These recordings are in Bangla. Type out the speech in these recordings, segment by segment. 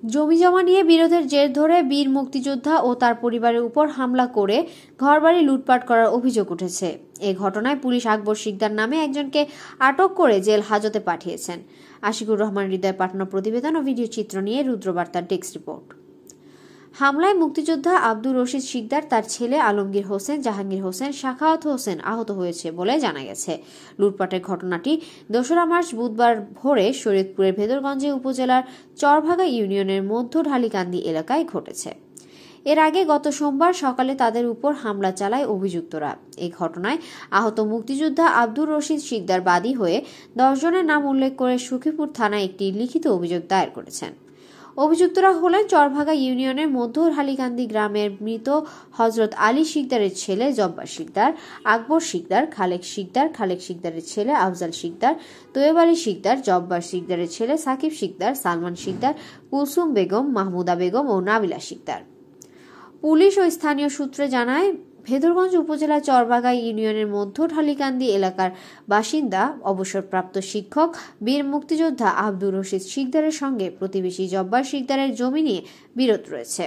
জমিজমা নিয়ে বিরোধের জের ধরে বীর মুক্তিযোদ্ধা ও তার পরিবারের উপর হামলা করে ঘরবাড়ি লুটপাট করার অভিযোগ উঠেছে। এ ঘটনায় পুলিশ আকবর শিকদার নামে একজনকে আটক করে জেল হাজতে পাঠিয়েছেন। আশিকুর রহমান হৃদয় পাঠানো প্রতিবেদন ও ভিডিও চিত্র নিয়ে রুদ্রবার্তার ডেস্ক রিপোর্ট। হামলায় মুক্তিযোদ্ধা আব্দুর রশিদ শিকদার, তার ছেলে আলমগীর হোসেন, জাহাঙ্গীর হোসেন, সাখাওয়াত হোসেন আহত হয়েছে বলে জানা গেছে। লুটপাটের ঘটনাটি ২রা মার্চ বুধবার ভোরে শরীয়তপুরের ভেদরগঞ্জ উপজেলার চরভাগা ইউনিয়নের মধ্য ঢালিকান্দি এলাকায় ঘটেছে। এর আগে গত সোমবার সকালে তাদের উপর হামলা চালায় অভিযুক্তরা। এই ঘটনায় আহত মুক্তিযোদ্ধা আব্দুর রশিদ শিকদার বাদী হয়ে ১০ জনের নাম উল্লেখ করে সখীপুর থানায় একটি লিখিত অভিযোগ দায়ের করেছেন। অভিযুক্তরা হলেন চরভাগা ইউনিয়নের মধ্য ঢালিকান্দি গ্রামের মৃত হজরত আলী শিকদারের ছেলে জব্বার শিকদার, আকবর শিকদার, খালেক শিকদার, খালেক শিকদারের ছেলে আফজাল শিকদার, তৈয়ব আলী শিকদার, জব্বার শিকদারের ছেলে সাকিব শিকদার, সালমান শিকদার, কুলসুম বেগম, মাহমুদা বেগম ও নাবিলা শিকদার। পুলিশ ও স্থানীয় সূত্রে জানায়, ভেদরগঞ্জ উপজেলা চরভাগা ইউনিয়নের মধ্য ঢালিকান্দি এলাকার বাসিন্দা অবসরপ্রাপ্ত শিক্ষক বীর মুক্তিযোদ্ধা আব্দুর রশিদ শিকদারের সঙ্গে প্রতিবেশী জব্বার শিকদারের জমি নিয়ে বিরোধ রয়েছে।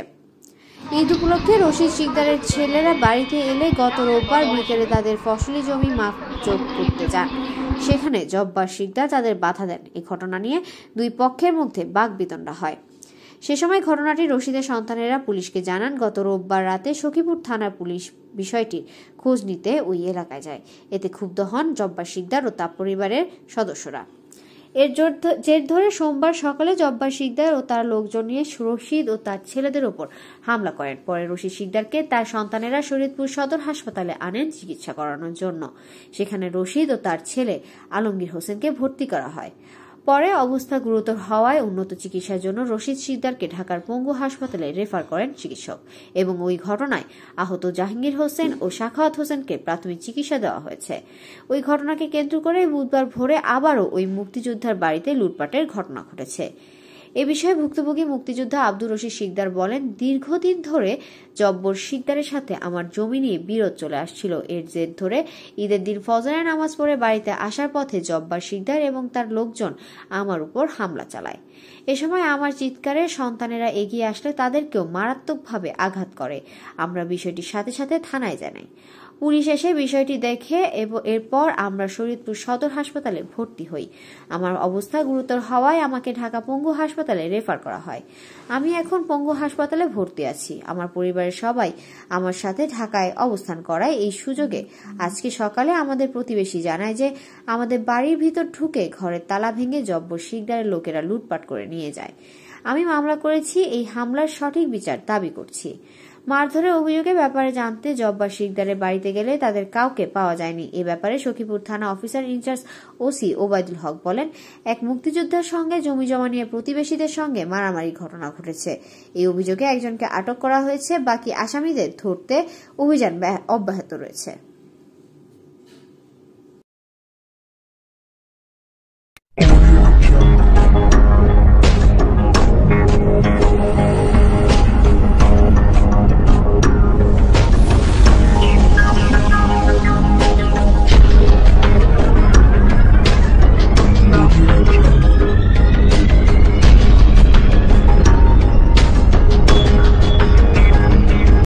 ঈদ উপলক্ষে রশিদ শিকদারের ছেলেরা বাড়িতে এলে গত রোববার বিকেলে তাদের ফসলি জমি মাপজোক করতে যান। সেখানে জব্বার শিকদার তাদের বাধা দেন। এই ঘটনা নিয়ে দুই পক্ষের মধ্যে বাকবিতণ্ডা হয়। সে সময় ঘটনাটি রশিদের সন্তানেরা পুলিশকে জানান। গত রোববার রাতে সখীপুর থানার পুলিশ বিষয়টির খোঁজ নিতে ওই এলাকায় যায়। এতে ক্ষুব্ধ হন জব্বার শিকদার ও তার পরিবারের সদস্যরা। এর জের ধরে সোমবার সকালে জব্বার শিকদার ও তার লোকজন নিয়ে রশিদ ও তার ছেলেদের ওপর হামলা করেন। পরে রশিদ শিকদারকে তার সন্তানেরা শরীয়তপুর সদর হাসপাতালে আনেন চিকিৎসা করানোর জন্য। সেখানে রশিদ ও তার ছেলে আলমগীর হোসেনকে ভর্তি করা হয়। পরে অবস্থা গুরুতর হওয়ায় উন্নত চিকিৎসার জন্য রশিদ শিকদারকে ঢাকার পঙ্গু হাসপাতালে রেফার করেন চিকিৎসক এবং ওই ঘটনায় আহত জাহাঙ্গীর হোসেন ও সাখাওয়াত হোসেনকে প্রাথমিক চিকিৎসা দেওয়া হয়েছে। ওই ঘটনাকে কেন্দ্র করে বুধবার ভোরে আবারও ওই মুক্তিযোদ্ধার বাড়িতে লুটপাটের ঘটনা ঘটেছে। এ বিষয়ে ভুক্তভোগী মুক্তিযোদ্ধা আব্দুর রশিদ শিকদার বলেন, দীর্ঘদিন ধরে জব্বর শিকদারের সাথে আমার জমি নিয়ে বিরোধ চলে আসছিল। এর জের ধরে ঈদের দিন ফজরের নামাজ পড়ে বাড়িতে আসার পথে জব্বার শিকদার এবং তার লোকজন আমার উপর হামলা চালায়। এ সময় আমার চিৎকারে সন্তানেরা এগিয়ে আসলে তাদেরকেও মারাত্মকভাবে আঘাত করে। আমরা বিষয়টির সাথে সাথে থানায় জানাই। পুলিশ এসে বিষয়টি দেখে এরপর আমরা শরীয়তপুর সদর হাসপাতালে ভর্তি হই। আমার অবস্থা গুরুতর হওয়ায় আমাকে ঢাকা পঙ্গু হাসপাতালে রেফার করা হয়। আমি এখন পঙ্গু হাসপাতালে ভর্তি আছি। আমার পরিবারের সবাই আমার সাথে ঢাকায় অবস্থান করায় এই সুযোগে আজকে সকালে আমাদের প্রতিবেশী জানায় যে আমাদের বাড়ির ভিতর ঢুকে ঘরের তালা ভেঙে জব্বর শিকদারের লোকেরা লুটপাট করে নিয়ে যায়। আমি মামলা করেছি। এই হামলার সঠিক বিচার দাবি করছি। মারধরের অভিযোগের ব্যাপারে জানতে জব্বার শিকদারের বাড়িতে গেলে তাদের কাউকে পাওয়া যায়নি। এ ব্যাপারে সখীপুর থানা অফিসার ইনচার্জ ওসি ওবায়দুল হক বলেন, এক মুক্তিযোদ্ধার সঙ্গে জমি জমা নিয়ে প্রতিবেশীদের সঙ্গে মারামারি ঘটনা ঘটেছে। এই অভিযোগে একজনকে আটক করা হয়েছে। বাকি আসামিদের ধরতে অভিযান অব্যাহত রয়েছে।